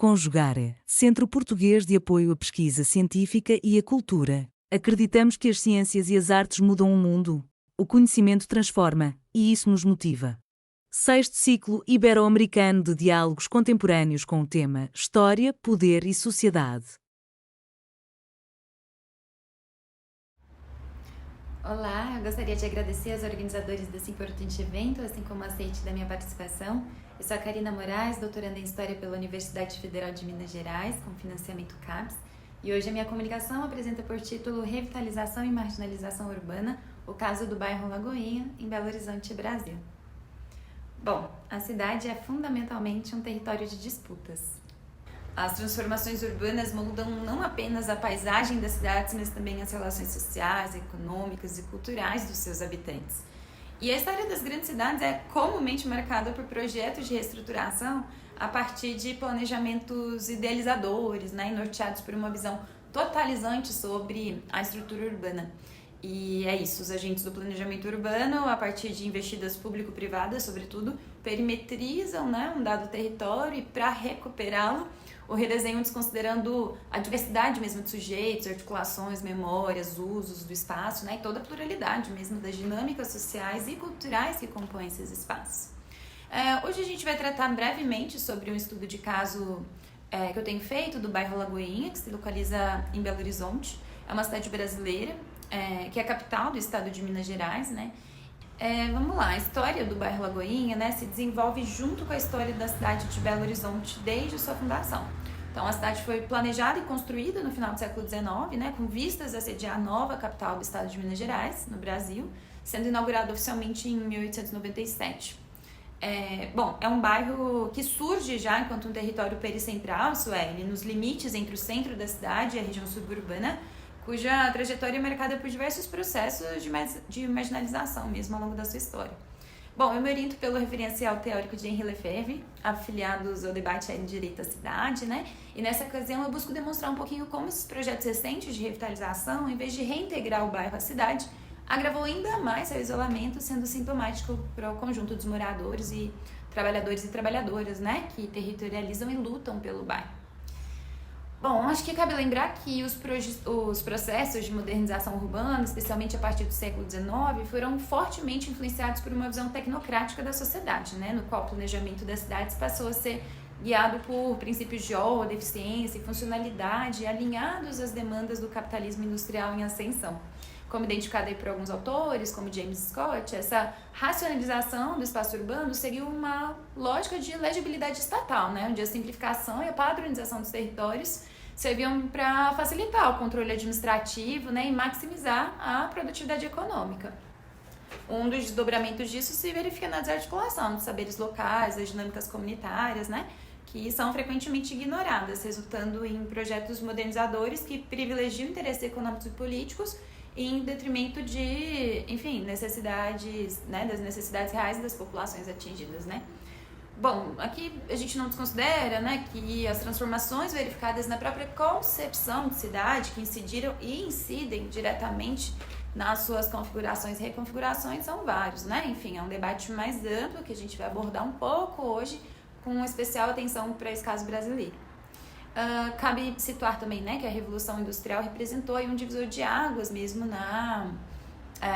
Conjugare, Centro Português de Apoio à Pesquisa Científica e à Cultura. Acreditamos que as ciências e as artes mudam o mundo. O conhecimento transforma, e isso nos motiva. Sexto ciclo ibero-americano de diálogos contemporâneos com o tema História, Poder e Sociedade. Olá, eu gostaria de agradecer aos organizadores desse importante evento, assim como o aceite da minha participação. Eu sou a Karina Moraes, doutoranda em História pela Universidade Federal de Minas Gerais, com financiamento CAPES, e hoje a minha comunicação apresenta por título Revitalização e Marginalização Urbana, o caso do bairro Lagoinha, em Belo Horizonte, Brasil. Bom, a cidade é fundamentalmente um território de disputas. As transformações urbanas mudam não apenas a paisagem das cidades, mas também as relações sociais, econômicas e culturais dos seus habitantes. E a história das grandes cidades é comumente marcada por projetos de reestruturação a partir de planejamentos idealizadores, e norteados por uma visão totalizante sobre a estrutura urbana. E é isso, os agentes do planejamento urbano, a partir de investidas público-privadas, sobretudo, perimetrizam um dado território e, para recuperá-lo, o redesenho desconsiderando a diversidade mesmo de sujeitos, articulações, memórias, usos do espaço, e toda a pluralidade mesmo das dinâmicas sociais e culturais que compõem esses espaços. Hoje a gente vai tratar brevemente sobre um estudo de caso que eu tenho feito do bairro Lagoinha, que se localiza em Belo Horizonte. É uma cidade brasileira, que é a capital do estado de Minas Gerais, vamos lá, a história do bairro Lagoinha, se desenvolve junto com a história da cidade de Belo Horizonte desde sua fundação. Então, a cidade foi planejada e construída no final do século XIX, com vistas a sediar a nova capital do estado de Minas Gerais, no Brasil, sendo inaugurada oficialmente em 1897. É um bairro que surge já enquanto um território pericentral, isso é, ele nos limites entre o centro da cidade e a região suburbana, cuja trajetória é marcada por diversos processos de marginalização mesmo ao longo da sua história. Bom, eu me oriento pelo referencial teórico de Henri Lefebvre, afiliados ao debate em direito à cidade, E nessa ocasião eu busco demonstrar um pouquinho como esses projetos recentes de revitalização, em vez de reintegrar o bairro à cidade, agravou ainda mais seu isolamento, sendo sintomático para o conjunto dos moradores e trabalhadoras, que territorializam e lutam pelo bairro. Bom, acho que cabe lembrar que os processos de modernização urbana, especialmente a partir do século XIX, foram fortemente influenciados por uma visão tecnocrática da sociedade, no qual o planejamento das cidades passou a ser guiado por princípios de ordem, eficiência e funcionalidade, alinhados às demandas do capitalismo industrial em ascensão. Como identificado aí por alguns autores, como James Scott, essa racionalização do espaço urbano seguiu uma lógica de legibilidade estatal, onde a simplificação e a padronização dos territórios serviam para facilitar o controle administrativo e maximizar a produtividade econômica. Um dos desdobramentos disso se verifica na desarticulação dos saberes locais, das dinâmicas comunitárias, que são frequentemente ignoradas, resultando em projetos modernizadores que privilegiam interesses econômicos e políticos em detrimento de, necessidades, das necessidades reais das populações atingidas, Bom, aqui a gente não desconsidera, que as transformações verificadas na própria concepção de cidade, que incidiram e incidem diretamente nas suas configurações e reconfigurações, são vários, é um debate mais amplo que a gente vai abordar um pouco hoje, com especial atenção para esse caso brasileiro. Cabe situar também, que a Revolução Industrial representou aí um divisor de águas mesmo na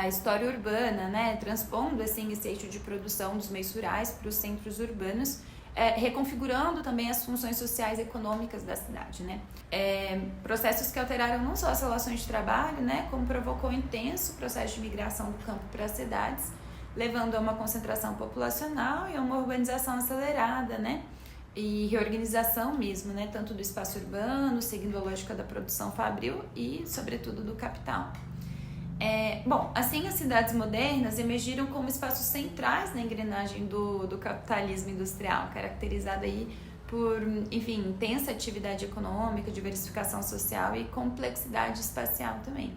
história urbana, transpondo assim esse eixo de produção dos meios rurais para os centros urbanos, reconfigurando também as funções sociais e econômicas da cidade, processos que alteraram não só as relações de trabalho, como provocou um intenso processo de migração do campo para as cidades, levando a uma concentração populacional e a uma urbanização acelerada, e reorganização mesmo, tanto do espaço urbano, seguindo a lógica da produção fabril e, sobretudo, do capital. Assim, as cidades modernas emergiram como espaços centrais na engrenagem do capitalismo industrial, caracterizada aí por, intensa atividade econômica, diversificação social e complexidade espacial também.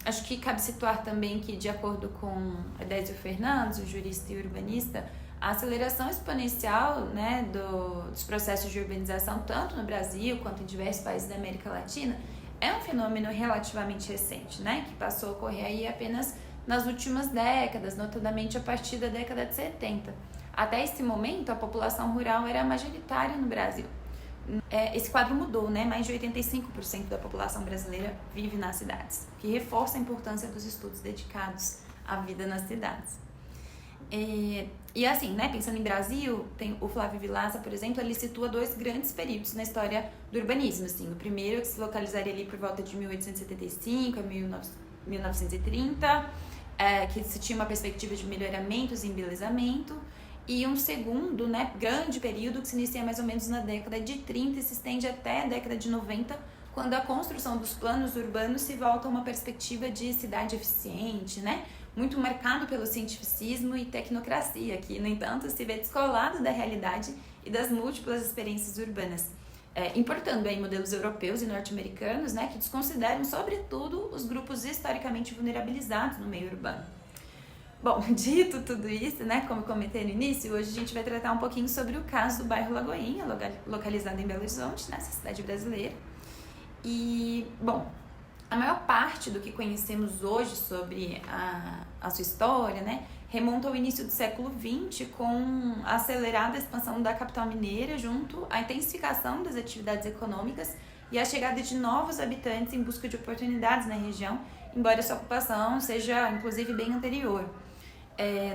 Acho que cabe situar também que, de acordo com Adésio Fernandes, o jurista e urbanista, a aceleração exponencial dos processos de urbanização, tanto no Brasil quanto em diversos países da América Latina, é um fenômeno relativamente recente, que passou a ocorrer aí apenas nas últimas décadas, notadamente a partir da década de 70. Até esse momento, a população rural era majoritária no Brasil. Esse quadro mudou, né? Mais de 85% da população brasileira vive nas cidades, o que reforça a importância dos estudos dedicados à vida nas cidades. E assim, né, pensando em Brasil, tem o Flávio Vilaça, por exemplo, ele situa 2 grandes períodos na história do urbanismo, assim. O primeiro, que se localizaria ali por volta de 1875 a 1930, que se tinha uma perspectiva de melhoramentos e embelezamento, e um segundo, né, grande período que se inicia mais ou menos na década de 30 e se estende até a década de 90, quando a construção dos planos urbanos se volta a uma perspectiva de cidade eficiente, né, muito marcado pelo cientificismo e tecnocracia, que, no entanto, se vê descolado da realidade e das múltiplas experiências urbanas, importando aí modelos europeus e norte-americanos, né, que desconsideram, sobretudo, os grupos historicamente vulnerabilizados no meio urbano. Bom, dito tudo isso, né, como eu comentei no início, hoje a gente vai tratar um pouquinho sobre o caso do bairro Lagoinha, localizado em Belo Horizonte, nessa cidade brasileira. E, bom, a maior parte do que conhecemos hoje sobre a sua história, né, remonta ao início do século XX, com a acelerada expansão da capital mineira, junto à intensificação das atividades econômicas e a chegada de novos habitantes em busca de oportunidades na região, embora sua ocupação seja, inclusive, bem anterior.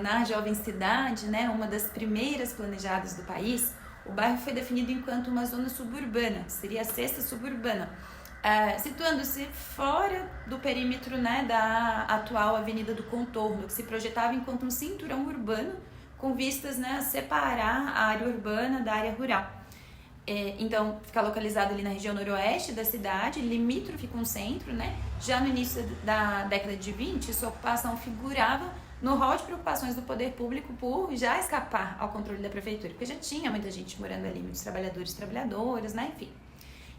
Na jovem cidade, né, uma das primeiras planejadas do país, o bairro foi definido enquanto uma zona suburbana, seria a 6ª suburbana, situando-se fora do perímetro, né, da atual Avenida do Contorno, que se projetava enquanto um cinturão urbano com vistas, né, a separar a área urbana da área rural. Então, fica localizado ali na região noroeste da cidade, limítrofe com o centro, né? Já no início da década de 20, sua ocupação figurava no rol de preocupações do poder público por já escapar ao controle da prefeitura, porque já tinha muita gente morando ali, muitos trabalhadores e trabalhadoras, né? Enfim.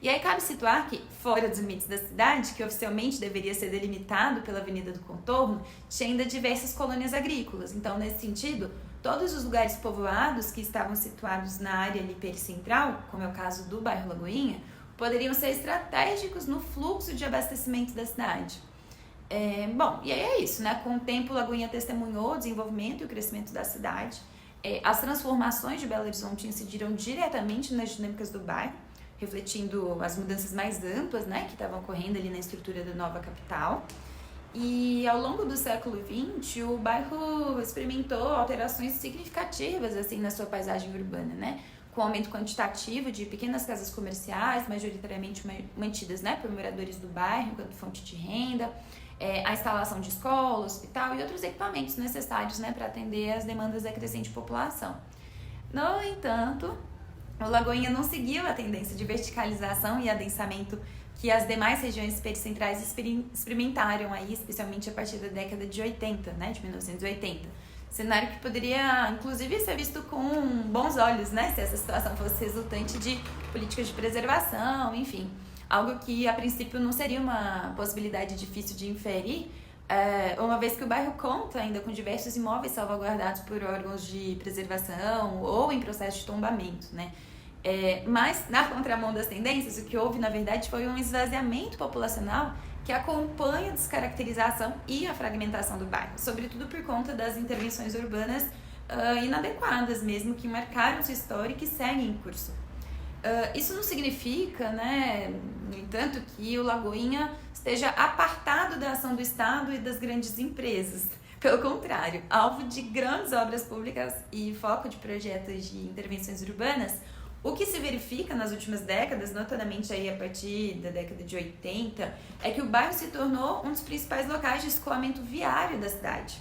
E aí cabe situar que, fora dos limites da cidade, que oficialmente deveria ser delimitado pela Avenida do Contorno, tinha ainda diversas colônias agrícolas. Então, nesse sentido, todos os lugares povoados que estavam situados na área ali pericentral, como é o caso do bairro Lagoinha, poderiam ser estratégicos no fluxo de abastecimento da cidade. Bom, e aí é isso, né? Com o tempo, Lagoinha testemunhou o desenvolvimento e o crescimento da cidade. As transformações de Belo Horizonte incidiram diretamente nas dinâmicas do bairro, refletindo as mudanças mais amplas, né, que estavam ocorrendo ali na estrutura da nova capital. E ao longo do século XX, o bairro experimentou alterações significativas assim na sua paisagem urbana, né, com aumento quantitativo de pequenas casas comerciais, majoritariamente mantidas, né, por moradores do bairro enquanto fonte de renda, a instalação de escola, hospital e outros equipamentos necessários, né, para atender às demandas da crescente população. No entanto, o Lagoinha não seguiu a tendência de verticalização e adensamento que as demais regiões pericentrais experimentaram aí, especialmente a partir da década de 80, né, de 1980. Cenário que poderia, inclusive, ser visto com bons olhos, né, se essa situação fosse resultante de políticas de preservação, enfim. Algo que, a princípio, não seria uma possibilidade difícil de inferir, uma vez que o bairro conta ainda com diversos imóveis salvaguardados por órgãos de preservação ou em processo de tombamento, né? Mas, na contramão das tendências, o que houve, na verdade, foi um esvaziamento populacional que acompanha a descaracterização e a fragmentação do bairro, sobretudo por conta das intervenções urbanas inadequadas mesmo, que marcaram sua história e que seguem em curso. Isso não significa, né, no entanto, que o Lagoinha esteja apartado da ação do Estado e das grandes empresas. Pelo contrário, alvo de grandes obras públicas e foco de projetos de intervenções urbanas, o que se verifica nas últimas décadas, notadamente aí a partir da década de 80, é que o bairro se tornou um dos principais locais de escoamento viário da cidade.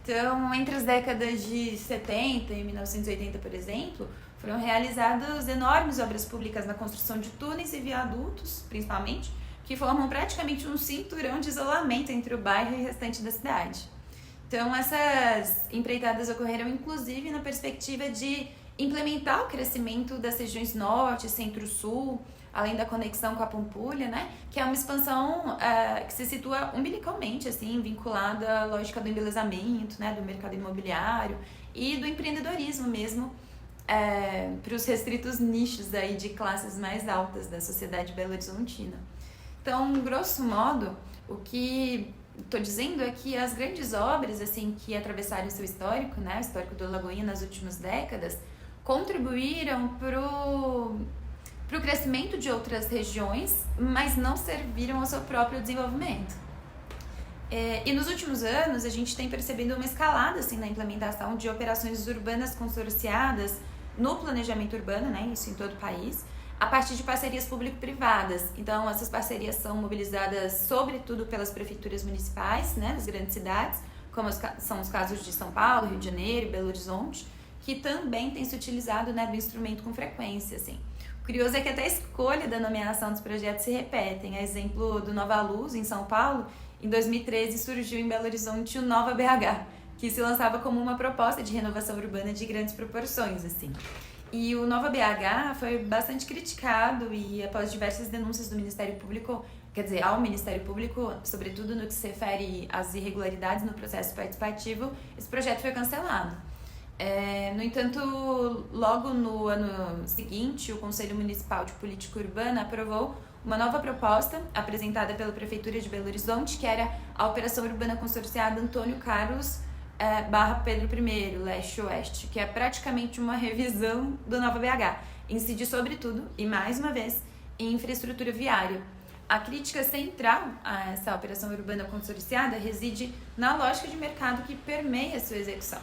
Então, entre as décadas de 70 e 1980, por exemplo, foram realizadas enormes obras públicas na construção de túneis e viadutos, principalmente, que formam praticamente um cinturão de isolamento entre o bairro e o restante da cidade. Então, essas empreitadas ocorreram, inclusive, na perspectiva de implementar o crescimento das regiões norte, centro-sul, além da conexão com a Pampulha, né? Que é uma expansão que se situa umbilicalmente, assim, vinculada à lógica do embelezamento, né? Do mercado imobiliário e do empreendedorismo mesmo, para os restritos nichos aí de classes mais altas da sociedade belo-horizontina. Então, grosso modo, o que estou dizendo é que as grandes obras assim que atravessaram o seu histórico, né, o histórico do Lagoinha nas últimas décadas, contribuíram para o crescimento de outras regiões, mas não serviram ao seu próprio desenvolvimento. E nos últimos anos a gente tem percebido uma escalada assim, na implementação de operações urbanas consorciadas no planejamento urbano, né, isso em todo o país, a partir de parcerias público-privadas. Então, essas parcerias são mobilizadas sobretudo pelas prefeituras municipais, né, das grandes cidades, como são os casos de São Paulo, Rio de Janeiro e Belo Horizonte, que também tem se utilizado, né, do instrumento com frequência. Assim. O curioso é que até a escolha da nomeação dos projetos se repetem. A exemplo do Nova Luz, em São Paulo, em 2013 surgiu em Belo Horizonte o Nova BH, que se lançava como uma proposta de renovação urbana de grandes proporções, assim. E o Nova BH foi bastante criticado e após diversas denúncias do Ministério Público, quer dizer, ao Ministério Público, sobretudo no que se refere às irregularidades no processo participativo, esse projeto foi cancelado. No entanto, logo no ano seguinte, o Conselho Municipal de Política Urbana aprovou uma nova proposta apresentada pela Prefeitura de Belo Horizonte, que era a Operação Urbana Consorciada Antônio Carlos / Pedro I, leste-oeste, que é praticamente uma revisão do Nova BH. Incide sobretudo, e mais uma vez, em infraestrutura viária. A crítica central a essa Operação Urbana Consorciada reside na lógica de mercado que permeia sua execução.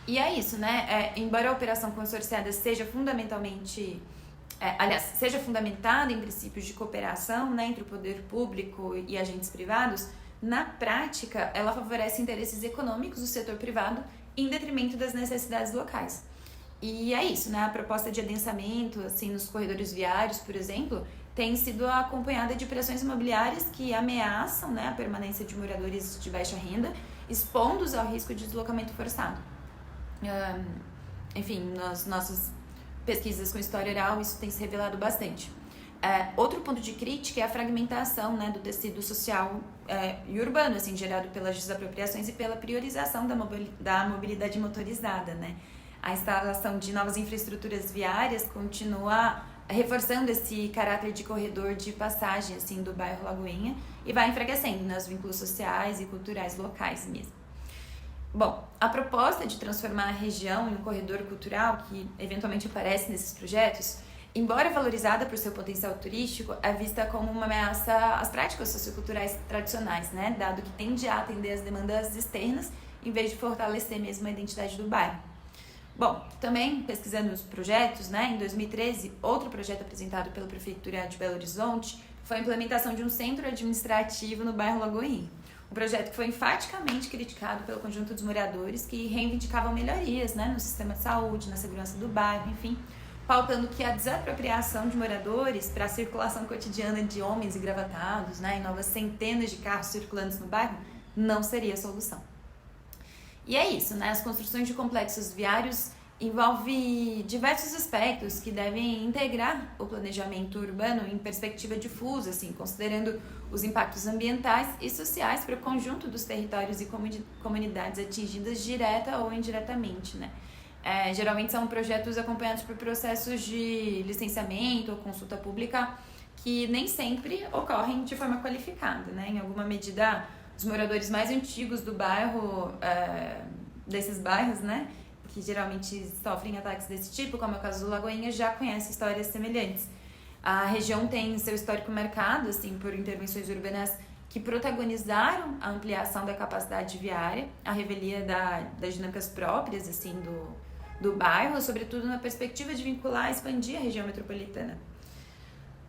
E é isso, né? Embora a operação consorciada seja fundamentalmente, seja fundamentada em princípios de cooperação, né, entre o poder público e agentes privados, na prática ela favorece interesses econômicos do setor privado em detrimento das necessidades locais. E é isso, né? A proposta de adensamento, assim, nos corredores viários, por exemplo, tem sido acompanhada de pressões imobiliárias que ameaçam, né, a permanência de moradores de baixa renda, expondo-os ao risco de deslocamento forçado. Enfim, nas nossas pesquisas com história oral, isso tem se revelado bastante. Outro ponto de crítica é a fragmentação, né, do tecido social e urbano, assim, gerado pelas desapropriações e pela priorização da mobilidade motorizada, né? A instalação de novas infraestruturas viárias continua reforçando esse caráter de corredor de passagem, assim, do bairro Lagoinha e vai enfraquecendo, né, os vínculos sociais e culturais locais mesmo. Bom, a proposta de transformar a região em um corredor cultural, que eventualmente aparece nesses projetos, embora valorizada por seu potencial turístico, é vista como uma ameaça às práticas socioculturais tradicionais, né? Dado que tende a atender às demandas externas, em vez de fortalecer mesmo a identidade do bairro. Bom, também pesquisando os projetos, né? Em 2013, outro projeto apresentado pela Prefeitura de Belo Horizonte foi a implementação de um centro administrativo no bairro Lagoinha. Um projeto que foi enfaticamente criticado pelo conjunto dos moradores que reivindicavam melhorias, né, no sistema de saúde, na segurança do bairro, enfim, pautando que a desapropriação de moradores para a circulação cotidiana de homens engravatados, né, e novas centenas de carros circulantes no bairro não seria a solução. E é isso, né, as construções de complexos viários envolvem diversos aspectos que devem integrar o planejamento urbano em perspectiva difusa, assim, considerando os impactos ambientais e sociais para o conjunto dos territórios e comunidades atingidas direta ou indiretamente, né? Geralmente são projetos acompanhados por processos de licenciamento ou consulta pública que nem sempre ocorrem de forma qualificada, né? Em alguma medida, os moradores mais antigos do bairro, desses bairros, né, que geralmente sofrem ataques desse tipo, como é o caso do Lagoinha, já conhecem histórias semelhantes. A região tem seu histórico marcado, assim, por intervenções urbanas que protagonizaram a ampliação da capacidade viária, a revelia das dinâmicas próprias, assim, do bairro, sobretudo na perspectiva de vincular e expandir a região metropolitana.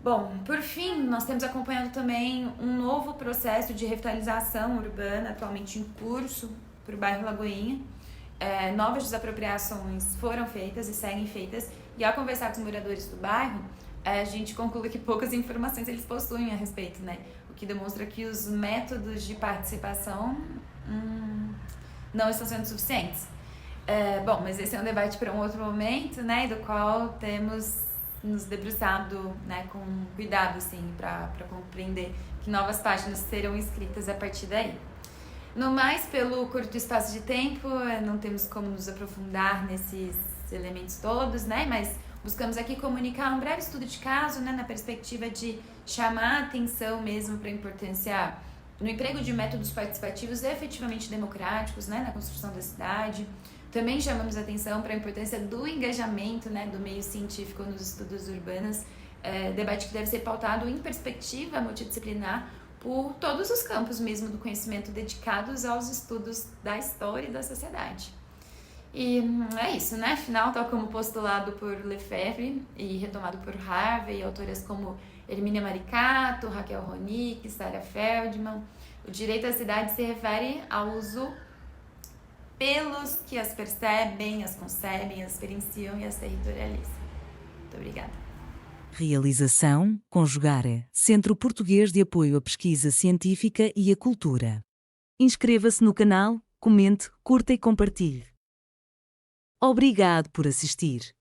Bom, por fim, nós temos acompanhado também um novo processo de revitalização urbana, atualmente em curso, para o bairro Lagoinha. Novas desapropriações foram feitas e seguem feitas, e ao conversar com os moradores do bairro, a gente conclui que poucas informações eles possuem a respeito, né? O que demonstra que os métodos de participação não estão sendo suficientes. Bom, mas esse é um debate para um outro momento, né? Do qual temos nos debruçado, né, com cuidado, assim, para compreender que novas páginas serão escritas a partir daí. No mais, pelo curto espaço de tempo, não temos como nos aprofundar nesses elementos todos, né? Mas buscamos aqui comunicar um breve estudo de caso, né? Na perspectiva de chamar a atenção mesmo para a importância no emprego de métodos participativos efetivamente democráticos, né, na construção da cidade. Também chamamos atenção para a importância do engajamento, né, do meio científico nos estudos urbanos, debate que deve ser pautado em perspectiva multidisciplinar por todos os campos mesmo do conhecimento dedicados aos estudos da história e da sociedade. E é isso, né? Afinal, tal como postulado por Lefebvre e retomado por Harvey e autoras como Hermínia Maricato, Raquel Ronick, Sarah Feldman, o direito à cidade se refere ao uso pelos que as percebem, as concebem, as experienciam e as territorializam. Muito obrigada. Realização, Conjugare, Centro Português de Apoio à Pesquisa Científica e à Cultura. Inscreva-se no canal, comente, curta e compartilhe. Obrigado por assistir.